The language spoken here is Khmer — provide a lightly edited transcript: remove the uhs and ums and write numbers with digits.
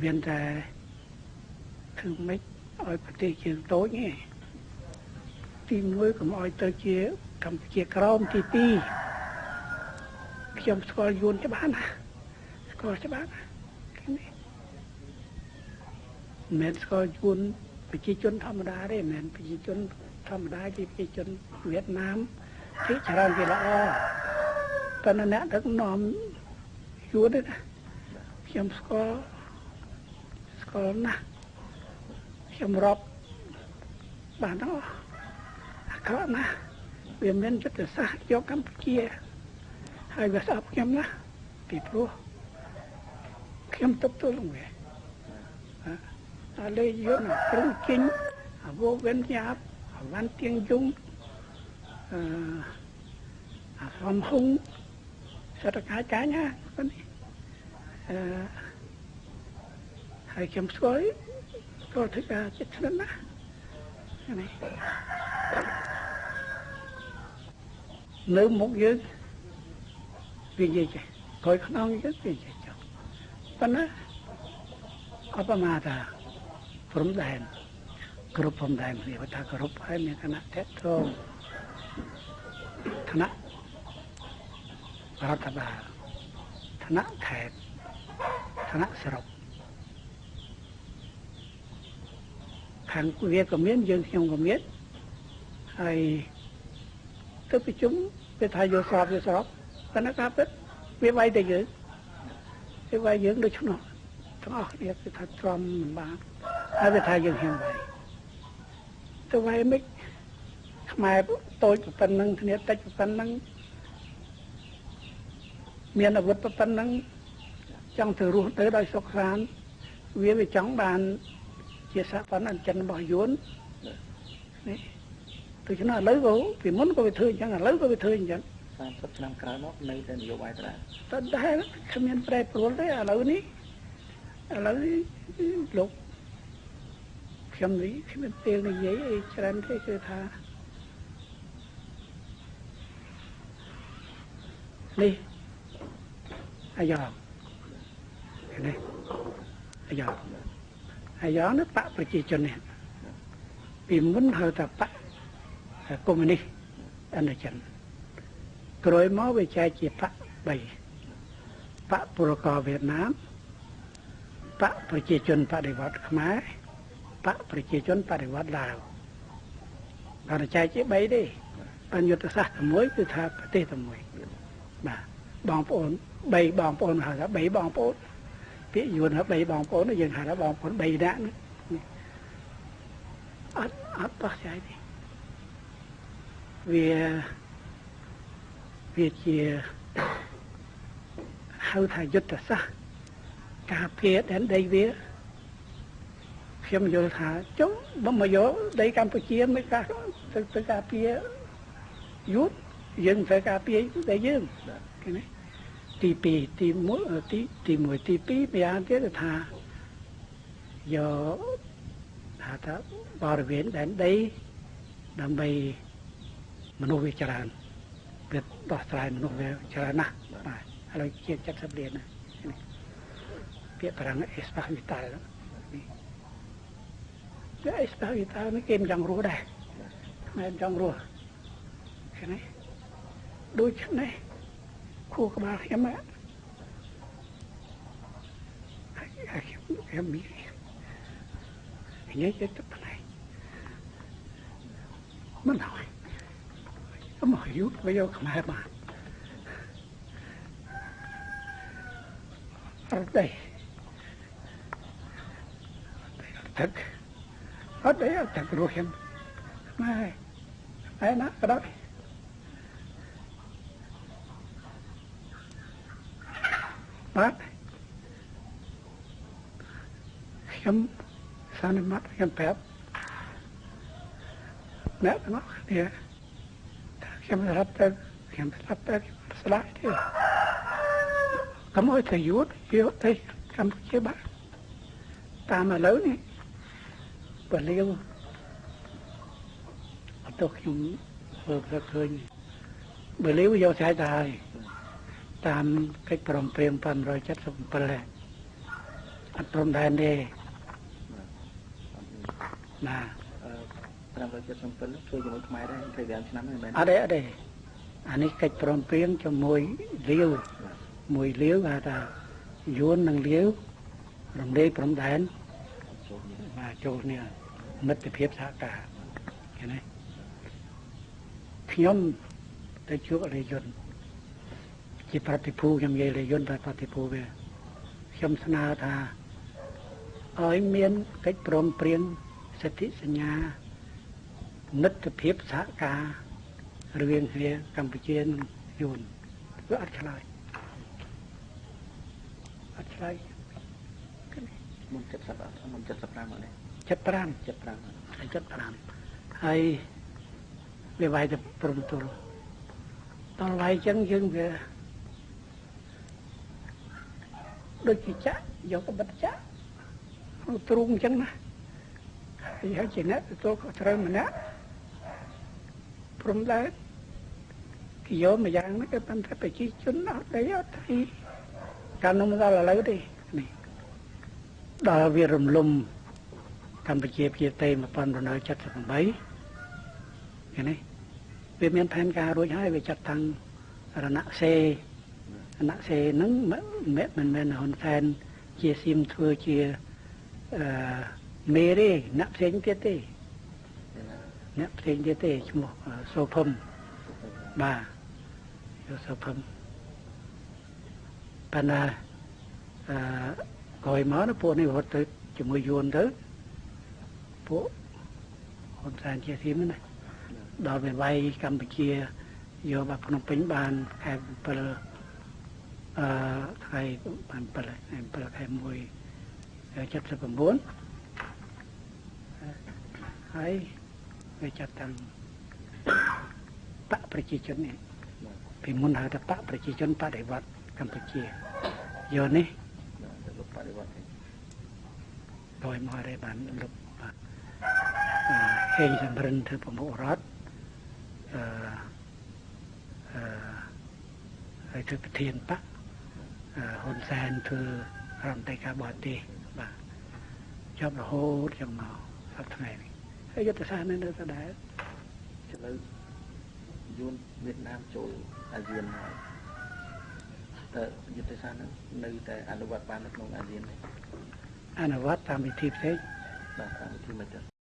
miền tại thường mấy ởประเทศจีนtối nhéทีมวยกับออยเตอร์เจียกัมพูชีกรอมทีปีขยมสกอลยูนจะบ้านนะสกอลจะบ้านนะแค่นี้แมนสกอลยูนไปจีจนธรรมดาได้แมนไปจีจนธรรมดาที่ไปจีจนเวียดนามที่ชารังกีฬาตอนนั้นเนี่ยทั้งนอมยูนด้วยนะขยมสกอลนะขยมรอบบ้านนั้นก็นะเวียนเวียนจะสะยกกัมพูชีให้ภาษาเขียมนะปีพลูเขียมตบตัวลงไปอะไรเยอะนะกรุงกินโบเวนยาบวันเตียงยุงลำหงสระกาจ้าเนี่ยคนนี้ให้เขียมสวยก็ถึงจะจิตนั้นนะนี่nếu một giới vì gì chứ coi không ăn giới vì gì chứ vấn á apa mà ta from đàn group from đàn thì ta group hay mình cái nào thế thôi thằng nàoรัฐบาลธนะแทนธนะสรุปทางเวียดกับเมียนยืนเที่ยวกับเมียนไอ้ก็ไปจุ้มไปถ่ายโยสอบตอนนั้นครับไปไว้ได้เยอะไปไว้เยอะโดยชั่วโมงทั้งออกเนี่ยไปถ่ายตรอมเหมือนบ้านให้ไปถ่ายยังเห็นไว้แต่ไว้ไม่ทำไมโตจุดปันนังทีนี้แต่จุดปันนังเมียนอาวุธปันนังจังถือรู้เตอได้สกสารเวียไปจังบานเจียสะปันอันจันบ่อยย้อนนี่ตัวฉันน่ะเลิกก็มันก็ไปเทือนจังเลิกก็ไปเทือนจัง30 nămក្រោយមកនៅតែនយោបាយដែរតើដែរគ្មានប្រែប្រួលទេឥឡូវនេះលោកខ្ញុំនេះគ្មានពេលនិយាយអីច្រើនទេគឺថានេះអាយ៉ងនេះអាយ៉ងនេះបកប្រជាជននេះពីមុនហៅថាបកកុម្មុយនីសអនុចិនក្រោយមកវាចែកជាបក3បកពលករវៀតណាមបកប្រជាជនបដិវត្តខ្មែរបកប្រជាជនបដិវត្តឡាវបានចែកជា3ទេបានយុទ្ធសាស្ត្រមួយគឺថាប្រទេសតែមួយបាទបងប្អូន3បងប្អូនហៅថា3បងប្អូនពាក្យយួនថា3បងប្អូនយើងហៅថាបងប្អូន3នាក់នេះអត់បោះចែកទេវាជាហៅថាយុទ្ធសាស្ត្រការពារដែនដីវាខ្ញុំយល់ថាចុះបើមកយកដីកម្ពុជាមិនការទៅការពារយួនយើងត្រូវការពារដីយើងឃើញទេទី2ទី1ទី2ម្យ៉ាងទៀតថាយកថាបរិវេណដែនដីដើម្បីមនុស្សវាច្រើនវាដោះស្រាយមនុស្សវាច្រើនណាស់បាទឥឡូវជា70លានណាពាក្យប្រាំងអេស្ប៉ាវីតាល់នេះអេស្ប៉ាវីតាល់នេះគេមិនចង់រស់ដែរមិនចង់រស់ឃើញទេដូច្នេះគូក្បាលខ្ញុំខ្ញុំមាននិយាយទៅផ្នែកមិនហើយមកយុទ្ធវាយកខ្មែរបានអត់ទេអត់ទេរស់ខ្ញុំខ្មែរណាក៏ដោយបាទខ្ញុំសានមាត់ខ្ញុំប្រាប់អ្នកទាំងអស់គ្នាខ្ញុំស្រាប់ទៅស្លាប់ទេកុំឲ្យទៅយកទៅកម្ពុជាបាទតាមឥឡូវនេះបលៀវអត់ទៅខ្ញុំធ្វើឃើញបលៀវយកឆ្លៃទៅហើយតាមកិច្ចព្រមព្រៀង577 អត់ព្រមដែនទេណា577ជួយជាមួយខ្មែរដែរ25ឆ្នាំហ្នឹងមែនអត់ទេអានេះកិច្ចព្រមព្រៀងជាមួយលាវមួយលាវហៅថាយួននិងលាវរំលែកព្រំដែនបាទចូលគ្នាមិត្តភាពសហការឃើញទេខ្ញុំទៅជួបលេយុនជាប្រតិភូខ្ញុំនិយាយលេយុនតែប្រតិភូវាខ្ញុំស្នើថាឲ្យមានកិច្ចព្រមព្រៀងសិទ្ធិសញ្ញាមិត្តភាពសហការរវាងគ្នាកម្ពុជានិងយួនវាអត់ឆ្លើយមុន75មុន75មកនេះ75ហើយវាវាយទៅព្រមទល់តលវាយចឹងយើងវាដូចជាចាក់យកទៅបិទចាក់ទ្រូងចឹងណាហើយជាអ្នកទទួលខុសត្រូវម្នាក់ព្រមដែរគេយកម្យ៉ាងនេះគឺប៉ុន្តែប្រជាជនអត់ទេអត់ទីកាលនោះមិនដល់ឥឡូវទេនេះដល់វារំលំកម្ពុជាភាគតិ1978ឃើញទេវាមានផែនការរួចហើយវាចាត់តាំងរណសេហ្នឹងមិនមែនហ៊ុនសែនជាស៊ីមធ្វើជាមេទេអ្នកផ្សេងទៀតទេឈ្មោះសូភឹមបាទសូភឹមប៉ុន្តែក្រោយមកណាពួកនេះរត់ទៅជាមួយយួនទៅពួកហ៊ុនសែនជាស៊ីមណាដល់វាវាយកម្ពុជាយកមកភ្នំពេញបានខែ7ថ្ងៃ7ខែ1 79ហើយវាចាត់តាំងបកប្រជាជននេះពីមុនហៅថាបកប្រជាជនបដិវត្តកម្ពុជាយកនេះលុបបដិវត្តដោយមករេបានលុបហេងសំរិនធ្វើប្រមុខរដ្ឋហើយធ្វើប្រធានបកហ៊ុនសែនធ្វើរដ្ឋមន្ត្រីការបរទេសបាទជាប់រហូតយ៉ាងមកសប្តាហ៍ថ្ងៃនេះហើយយុទ្ធសាស្ត្រនេះនៅដដែលឥឡូវយួនវៀតណាមចូលអាស៊ានហើយតើយុទ្ធសាស្ត្រហ្នឹងនៅតែអនុវត្តបាននៅក្នុងអាស៊ានទេអនុវត្តតាមវិធីផ្សេងបាទតាមវិធីមិនទេ